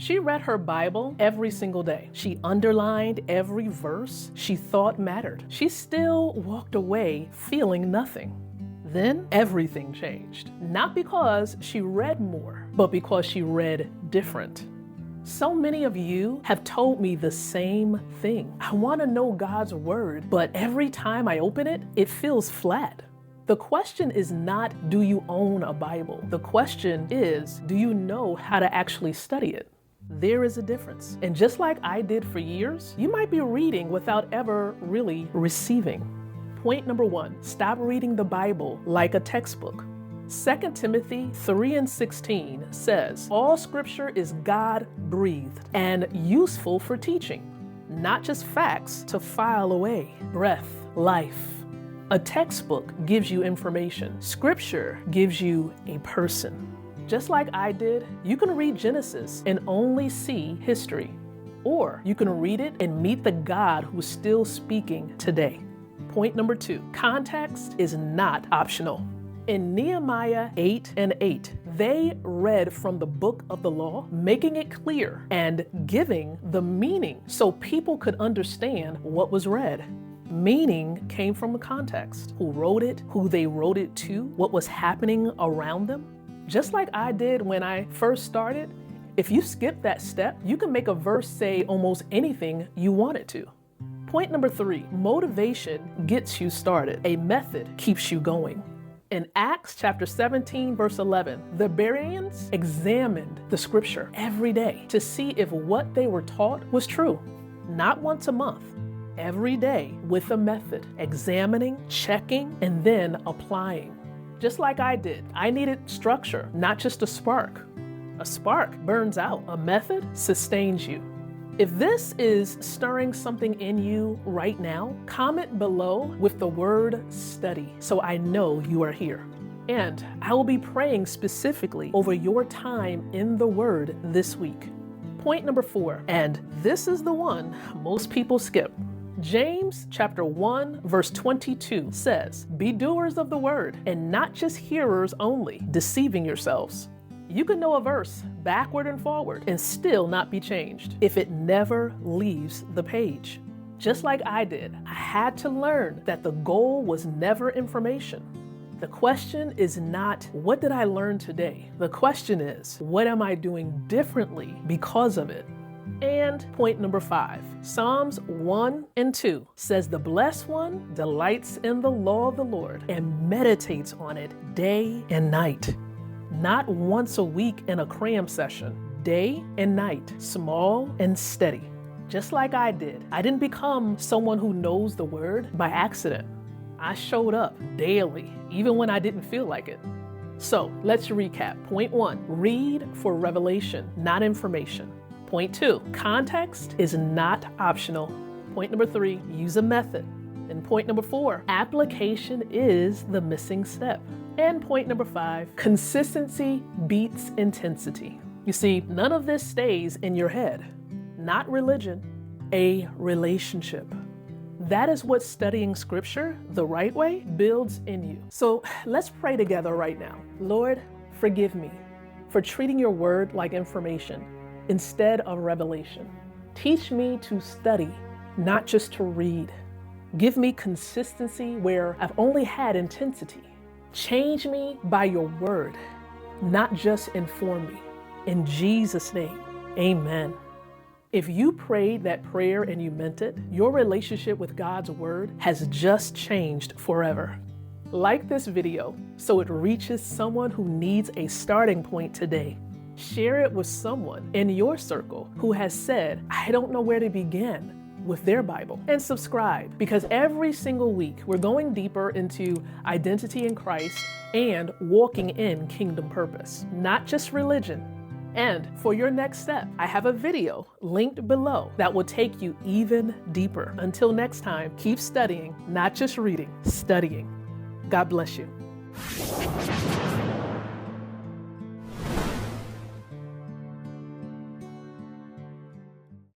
She read her Bible every single day. She underlined every verse she thought mattered. She still walked away feeling nothing. Then everything changed. Not because she read more, but because she read different. So many of you have told me the same thing. I want to know God's word, but every time I open it, it feels flat. The question is not, do you own a Bible? The question is, do you know how to actually study it? There is a difference. And just like I did for years, you might be reading without ever really receiving. Point number 1, stop reading the Bible like a textbook. 2 Timothy 3:16 says, all scripture is God-breathed and useful for teaching, not just facts to file away, breath, life. A textbook gives you information. Scripture gives you a person. Just like I did, you can read Genesis and only see history. Or you can read it and meet the God who's still speaking today. Point number 2, context is not optional. In Nehemiah 8:8, they read from the book of the law, making it clear and giving the meaning so people could understand what was read. Meaning came from the context. Who wrote it, who they wrote it to, what was happening around them. Just like I did when I first started, if you skip that step, you can make a verse say almost anything you want it to. Point number 3, motivation gets you started. A method keeps you going. In Acts chapter 17, verse 11, the Bereans examined the scripture every day to see if what they were taught was true. Not once a month, every day with a method, examining, checking, and then applying. Just like I did, I needed structure, not just a spark. A spark burns out, a method sustains you. If this is stirring something in you right now, comment below with the word study so I know you are here. And I will be praying specifically over your time in the Word this week. Point number 4, and this is the one most people skip. James chapter 1 verse 22 says, be doers of the word and not just hearers only, deceiving yourselves. You can know a verse backward and forward and still not be changed if it never leaves the page. Just like I did, I had to learn that the goal was never information. The question is not, what did I learn today? The question is, what am I doing differently because of it? And point number 5, Psalms 1:2 says, the blessed one delights in the law of the Lord and meditates on it day and night. Not once a week in a cram session, day and night, small and steady. Just like I did, I didn't become someone who knows the word by accident. I showed up daily, even when I didn't feel like it. So let's recap. Point 1, read for revelation, not information. Point 2, context is not optional. Point number 3, use a method. And point number 4, application is the missing step. And point number 5, consistency beats intensity. You see, none of this stays in your head. Not religion, a relationship. That is what studying scripture the right way builds in you. So let's pray together right now. Lord, forgive me for treating your word like information instead of revelation. Teach me to study, not just to read. Give me consistency where I've only had intensity. Change me by your word, not just inform me. In Jesus' name, amen. If you prayed that prayer and you meant it, your relationship with God's word has just changed forever. Like this video so it reaches someone who needs a starting point today. Share it with someone in your circle who has said, I don't know where to begin with their Bible. And subscribe, because every single week we're going deeper into identity in Christ and walking in kingdom purpose, not just religion. And for your next step, I have a video linked below that will take you even deeper. Until next time, keep studying, not just reading, studying. God bless you.